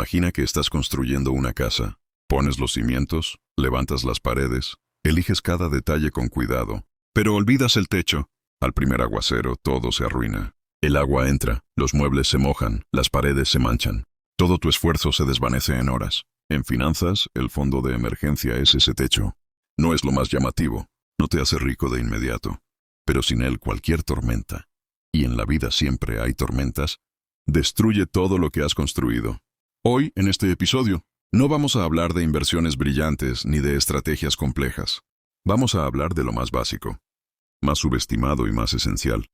Imagina que estás construyendo una casa. Pones los cimientos, levantas las paredes, eliges cada detalle con cuidado, pero olvidas el techo. Al primer aguacero todo se arruina. El agua entra, los muebles se mojan, las paredes se manchan. Todo tu esfuerzo se desvanece en horas. En finanzas, el fondo de emergencia es ese techo. No es lo más llamativo, no te hace rico de inmediato, pero sin él cualquier tormenta, y en la vida siempre hay tormentas, destruye todo lo que has construido. Hoy, en este episodio, no vamos a hablar de inversiones brillantes ni de estrategias complejas. Vamos a hablar de lo más básico, más subestimado y más esencial.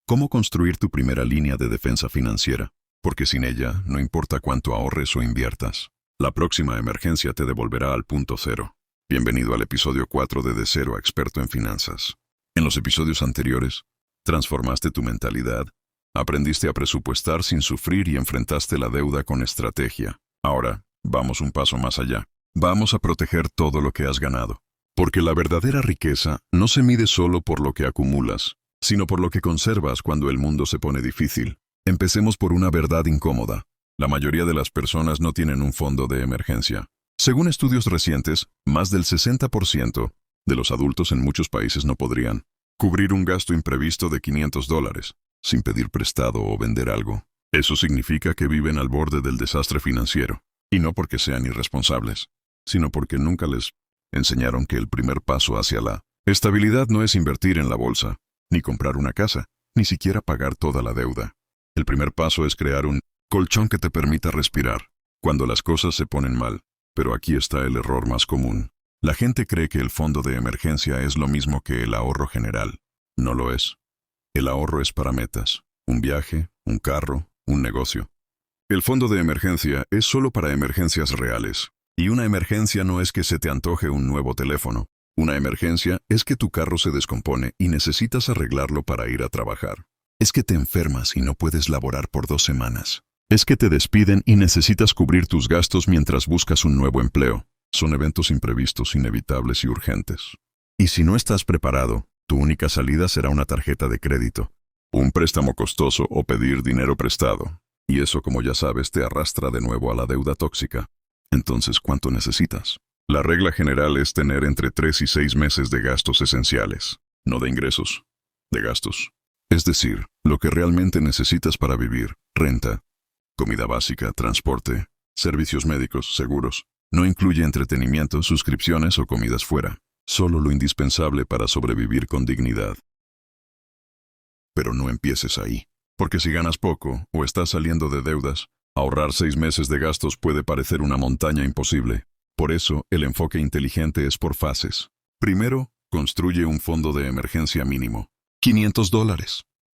Cómo construir tu primera línea de defensa financiera, porque sin ella no importa cuánto ahorres o inviertas. La próxima emergencia te devolverá al punto cero. Bienvenido al episodio 4 de Cero a Experto en Finanzas. En los episodios anteriores, transformaste tu mentalidad, aprendiste a presupuestar sin sufrir y enfrentaste la deuda con estrategia. Ahora, vamos un paso más allá. Vamos a proteger todo lo que has ganado. Porque la verdadera riqueza no se mide solo por lo que acumulas, sino por lo que conservas cuando el mundo se pone difícil. Empecemos por una verdad incómoda. La mayoría de las personas no tienen un fondo de emergencia. Según estudios recientes, más del 60% de los adultos en muchos países no podrían cubrir un gasto imprevisto de $500 sin pedir prestado o vender algo. Eso significa que viven al borde del desastre financiero, y no porque sean irresponsables, sino porque nunca les enseñaron que el primer paso hacia la estabilidad no es invertir en la bolsa, ni comprar una casa, ni siquiera pagar toda la deuda. El primer paso es crear un colchón que te permita respirar cuando las cosas se ponen mal. Pero aquí está el error más común. La gente cree que el fondo de emergencia es lo mismo que el ahorro general. No lo es. El ahorro es para metas, un viaje, un carro, un negocio. El fondo de emergencia es solo para emergencias reales. Y una emergencia no es que se te antoje un nuevo teléfono. Una emergencia es que tu carro se descompone y necesitas arreglarlo para ir a trabajar. Es que te enfermas y no puedes laborar por 2 semanas. Es que te despiden y necesitas cubrir tus gastos mientras buscas un nuevo empleo. Son eventos imprevistos, inevitables y urgentes. Y si no estás preparado, tu única salida será una tarjeta de crédito, un préstamo costoso o pedir dinero prestado. Y eso, como ya sabes, te arrastra de nuevo a la deuda tóxica. Entonces, ¿cuánto necesitas? La regla general es tener entre 3 y 6 meses de gastos esenciales, no de ingresos, de gastos. Es decir, lo que realmente necesitas para vivir: renta, comida básica, transporte, servicios médicos, seguros. No incluye entretenimiento, suscripciones o comidas fuera. Solo lo indispensable para sobrevivir con dignidad. Pero no empieces ahí. Porque si ganas poco o estás saliendo de deudas, ahorrar 6 meses de gastos puede parecer una montaña imposible. Por eso, el enfoque inteligente es por fases. Primero, construye un fondo de emergencia mínimo. $500,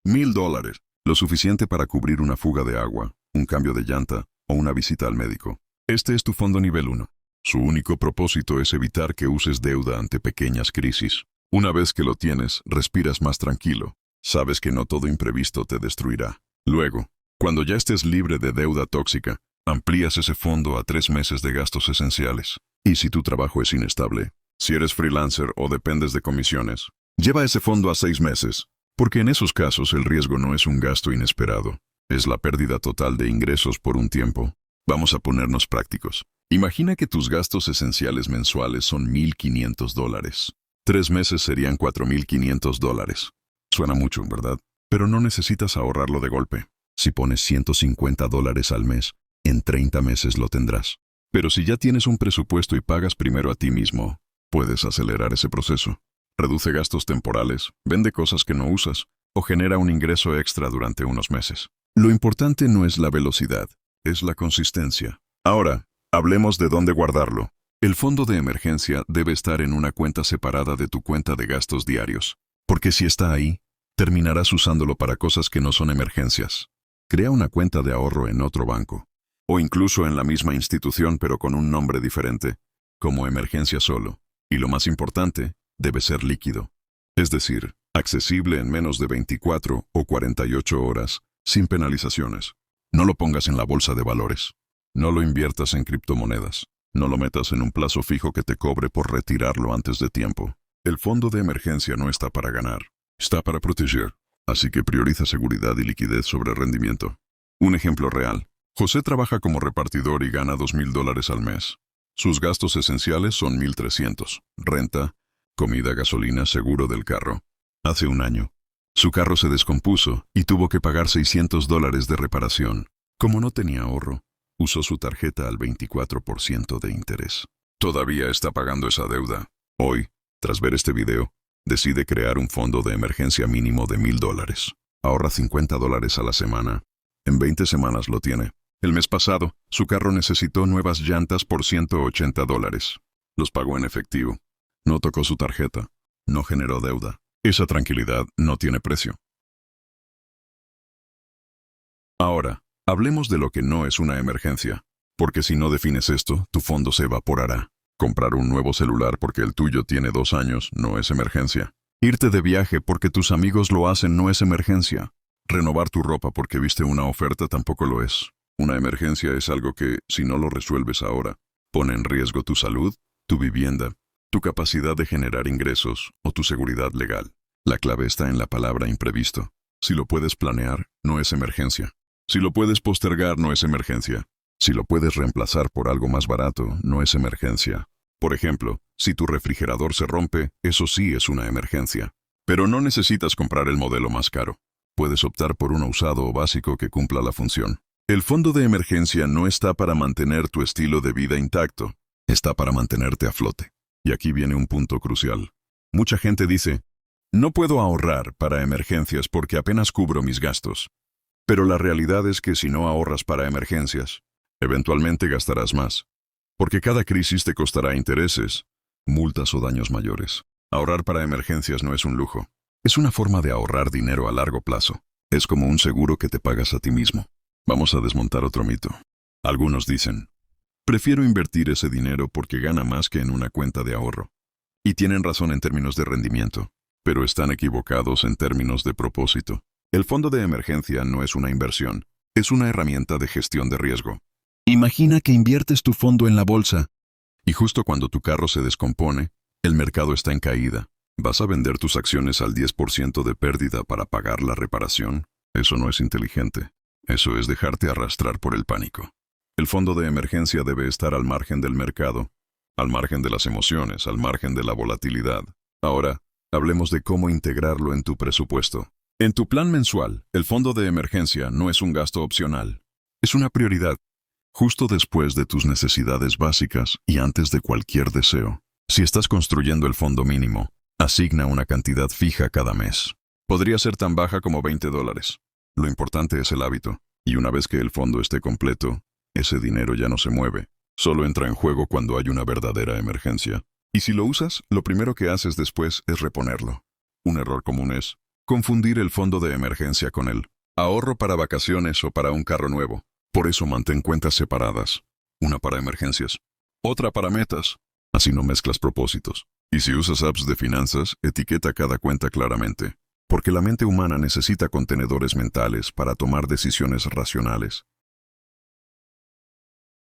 $1,000, lo suficiente para cubrir una fuga de agua, un cambio de llanta o una visita al médico. Este es tu fondo nivel 1. Su único propósito es evitar que uses deuda ante pequeñas crisis. Una vez que lo tienes, respiras más tranquilo. Sabes que no todo imprevisto te destruirá. Luego, cuando ya estés libre de deuda tóxica, amplías ese fondo a 3 meses de gastos esenciales. Y si tu trabajo es inestable, si eres freelancer o dependes de comisiones, lleva ese fondo a 6 meses. Porque en esos casos el riesgo no es un gasto inesperado. Es la pérdida total de ingresos por un tiempo. Vamos a ponernos prácticos. Imagina que tus gastos esenciales mensuales son $1,500. 3 meses serían $4,500. Suena mucho, ¿verdad? Pero no necesitas ahorrarlo de golpe. Si pones $150 al mes, en 30 meses lo tendrás. Pero si ya tienes un presupuesto y pagas primero a ti mismo, puedes acelerar ese proceso. Reduce gastos temporales, vende cosas que no usas, o genera un ingreso extra durante unos meses. Lo importante no es la velocidad, es la consistencia. Ahora, hablemos de dónde guardarlo. El fondo de emergencia debe estar en una cuenta separada de tu cuenta de gastos diarios, porque si está ahí, terminarás usándolo para cosas que no son emergencias. Crea una cuenta de ahorro en otro banco, o incluso en la misma institución pero con un nombre diferente, como emergencia solo. Y lo más importante, debe ser líquido. Es decir, accesible en menos de 24 o 48 horas, sin penalizaciones. No lo pongas en la bolsa de valores. No lo inviertas en criptomonedas. No lo metas en un plazo fijo que te cobre por retirarlo antes de tiempo. El fondo de emergencia no está para ganar, está para proteger. Así que prioriza seguridad y liquidez sobre rendimiento. Un ejemplo real. José trabaja como repartidor y gana $2,000 al mes. Sus gastos esenciales son 1,300. Renta, comida, gasolina, seguro del carro. Hace un año, su carro se descompuso y tuvo que pagar $600 de reparación. Como no tenía ahorro, usó su tarjeta al 24% de interés. Todavía está pagando esa deuda. Hoy, tras ver este video, decide crear un fondo de emergencia mínimo de $1,000. Ahorra $50 a la semana. En 20 semanas lo tiene. El mes pasado, su carro necesitó nuevas llantas por $180. Los pagó en efectivo. No tocó su tarjeta. No generó deuda. Esa tranquilidad no tiene precio. Ahora, hablemos de lo que no es una emergencia. Porque si no defines esto, tu fondo se evaporará. Comprar un nuevo celular porque el tuyo tiene 2 años no es emergencia. Irte de viaje porque tus amigos lo hacen no es emergencia. Renovar tu ropa porque viste una oferta tampoco lo es. Una emergencia es algo que, si no lo resuelves ahora, pone en riesgo tu salud, tu vivienda, tu capacidad de generar ingresos o tu seguridad legal. La clave está en la palabra imprevisto. Si lo puedes planear, no es emergencia. Si lo puedes postergar, no es emergencia. Si lo puedes reemplazar por algo más barato, no es emergencia. Por ejemplo, si tu refrigerador se rompe, eso sí es una emergencia. Pero no necesitas comprar el modelo más caro. Puedes optar por uno usado o básico que cumpla la función. El fondo de emergencia no está para mantener tu estilo de vida intacto, está para mantenerte a flote. Y aquí viene un punto crucial. Mucha gente dice, no puedo ahorrar para emergencias porque apenas cubro mis gastos. Pero la realidad es que si no ahorras para emergencias, eventualmente gastarás más. Porque cada crisis te costará intereses, multas o daños mayores. Ahorrar para emergencias no es un lujo. Es una forma de ahorrar dinero a largo plazo. Es como un seguro que te pagas a ti mismo. Vamos a desmontar otro mito. Algunos dicen, prefiero invertir ese dinero porque gana más que en una cuenta de ahorro. Y tienen razón en términos de rendimiento, pero están equivocados en términos de propósito. El fondo de emergencia no es una inversión, es una herramienta de gestión de riesgo. Imagina que inviertes tu fondo en la bolsa, y justo cuando tu carro se descompone, el mercado está en caída. ¿Vas a vender tus acciones al 10% de pérdida para pagar la reparación? Eso no es inteligente. Eso es dejarte arrastrar por el pánico. El fondo de emergencia debe estar al margen del mercado, al margen de las emociones, al margen de la volatilidad. Ahora, hablemos de cómo integrarlo en tu presupuesto. En tu plan mensual, el fondo de emergencia no es un gasto opcional. Es una prioridad, justo después de tus necesidades básicas y antes de cualquier deseo. Si estás construyendo el fondo mínimo, asigna una cantidad fija cada mes. Podría ser tan baja como $20. Lo importante es el hábito, y una vez que el fondo esté completo, ese dinero ya no se mueve. Solo entra en juego cuando hay una verdadera emergencia. Y si lo usas, lo primero que haces después es reponerlo. Un error común es confundir el fondo de emergencia con el ahorro para vacaciones o para un carro nuevo. Por eso mantén cuentas separadas. Una para emergencias, otra para metas. Así no mezclas propósitos. Y si usas apps de finanzas, etiqueta cada cuenta claramente. Porque la mente humana necesita contenedores mentales para tomar decisiones racionales.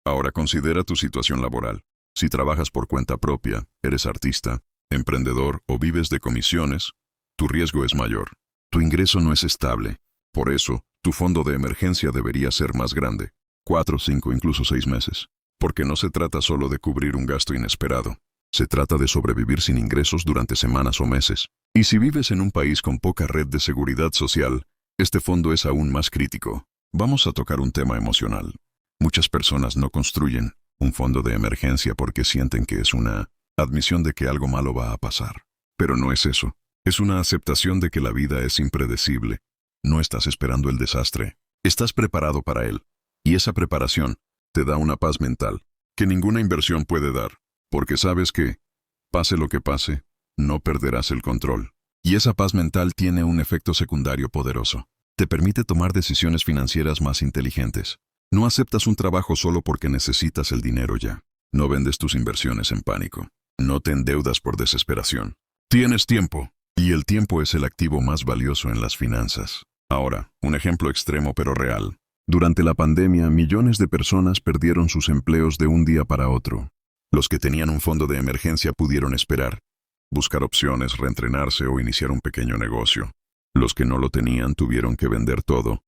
Ahora considera tu situación laboral. Si trabajas por cuenta propia, eres artista, emprendedor o vives de comisiones, tu riesgo es mayor. Tu ingreso no es estable. Por eso, tu fondo de emergencia debería ser más grande. 4, 5, incluso 6 meses. Porque no se trata solo de cubrir un gasto inesperado. Se trata de sobrevivir sin ingresos durante semanas o meses. Y si vives en un país con poca red de seguridad social, este fondo es aún más crítico. Vamos a tocar un tema emocional. Muchas personas no construyen un fondo de emergencia porque sienten que es una admisión de que algo malo va a pasar. Pero no es eso. Es una aceptación de que la vida es impredecible. No estás esperando el desastre. Estás preparado para él. Y esa preparación te da una paz mental que ninguna inversión puede dar. Porque sabes que, pase lo que pase, no perderás el control. Y esa paz mental tiene un efecto secundario poderoso. Te permite tomar decisiones financieras más inteligentes. No aceptas un trabajo solo porque necesitas el dinero ya. No vendes tus inversiones en pánico. No te endeudas por desesperación. Tienes tiempo. Y el tiempo es el activo más valioso en las finanzas. Ahora, un ejemplo extremo pero real. Durante la pandemia, millones de personas perdieron sus empleos de un día para otro. Los que tenían un fondo de emergencia pudieron esperar, buscar opciones, reentrenarse o iniciar un pequeño negocio. Los que no lo tenían tuvieron que vender todo,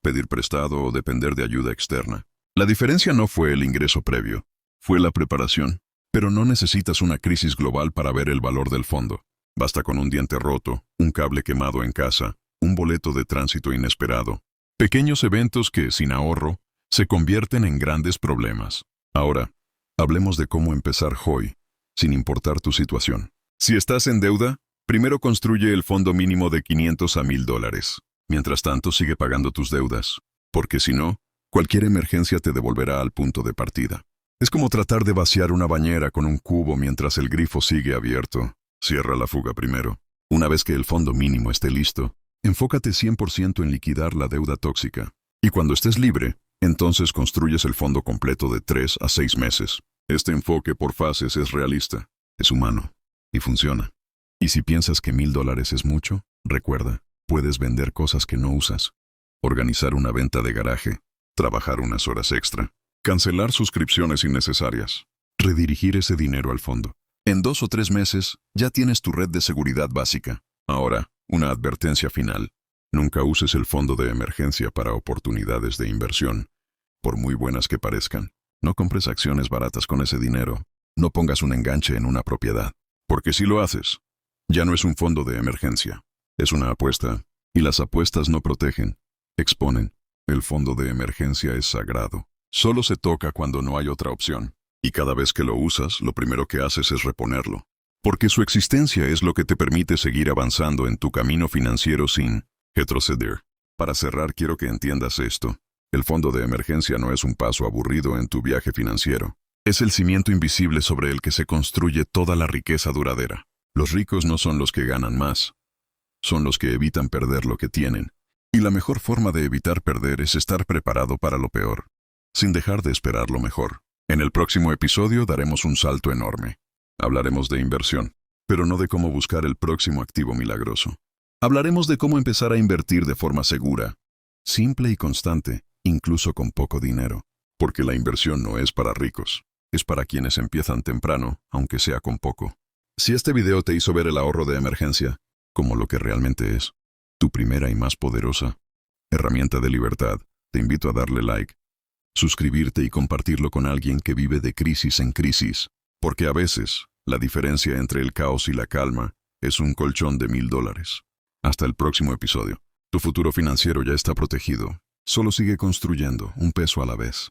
pedir prestado o depender de ayuda externa. La diferencia no fue el ingreso previo, fue la preparación. Pero no necesitas una crisis global para ver el valor del fondo. Basta con un diente roto, un cable quemado en casa, un boleto de tránsito inesperado. Pequeños eventos que, sin ahorro, se convierten en grandes problemas. Ahora, hablemos de cómo empezar hoy, sin importar tu situación. Si estás en deuda, primero construye el fondo mínimo de 500 a $1000. Mientras tanto, sigue pagando tus deudas, porque si no, cualquier emergencia te devolverá al punto de partida. Es como tratar de vaciar una bañera con un cubo mientras el grifo sigue abierto. Cierra la fuga primero. Una vez que el fondo mínimo esté listo, enfócate 100% en liquidar la deuda tóxica. Y cuando estés libre, entonces construyes el fondo completo de 3 a 6 meses. Este enfoque por fases es realista, es humano y funciona. Y si piensas que $1000 es mucho, recuerda, puedes vender cosas que no usas. Organizar una venta de garaje, trabajar unas horas extra. Cancelar suscripciones innecesarias. Redirigir ese dinero al fondo. En 2 o 3 meses, ya tienes tu red de seguridad básica. Ahora, una advertencia final. Nunca uses el fondo de emergencia para oportunidades de inversión, por muy buenas que parezcan. No compres acciones baratas con ese dinero. No pongas un enganche en una propiedad. Porque si lo haces, ya no es un fondo de emergencia. Es una apuesta. Y las apuestas no protegen, exponen. El fondo de emergencia es sagrado. Solo se toca cuando no hay otra opción. Y cada vez que lo usas, lo primero que haces es reponerlo. Porque su existencia es lo que te permite seguir avanzando en tu camino financiero sin retroceder. Para cerrar, quiero que entiendas esto. El fondo de emergencia no es un paso aburrido en tu viaje financiero. Es el cimiento invisible sobre el que se construye toda la riqueza duradera. Los ricos no son los que ganan más. Son los que evitan perder lo que tienen. Y la mejor forma de evitar perder es estar preparado para lo peor, sin dejar de esperar lo mejor. En el próximo episodio daremos un salto enorme. Hablaremos de inversión, pero no de cómo buscar el próximo activo milagroso. Hablaremos de cómo empezar a invertir de forma segura, simple y constante, incluso con poco dinero. Porque la inversión no es para ricos, es para quienes empiezan temprano, aunque sea con poco. Si este video te hizo ver el ahorro de emergencia como lo que realmente es, tu primera y más poderosa herramienta de libertad, te invito a darle like, suscribirte y compartirlo con alguien que vive de crisis en crisis, porque a veces la diferencia entre el caos y la calma es un colchón de $1000. Hasta el próximo episodio. Tu futuro financiero ya está protegido. Solo sigue construyendo, un peso a la vez.